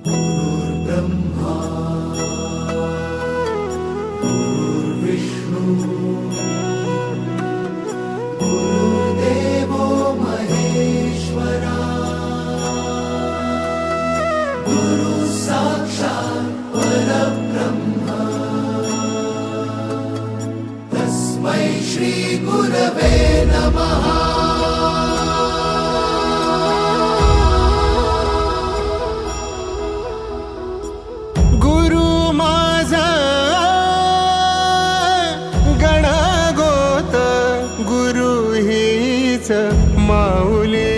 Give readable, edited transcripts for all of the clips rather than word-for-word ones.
गुरुर्ब्रह्मा गुरुर्विष्णू गुरुर्देवो महेश्वरा गुरु साक्षात् परब्रह्म तस्मै श्री गुरवे नमः। माऊली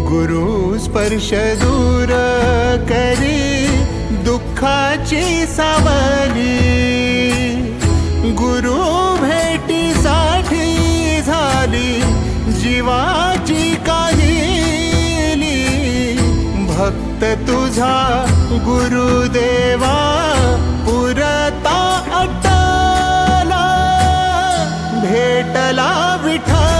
गुरु स्पर्श दूर करी दुःखाची सावली, गुरु भेटीसाठी झाली जीवाची काहिली। भक्त तुझा गुरुदेवा पुरता अट्टला भेटला विठ्ठल।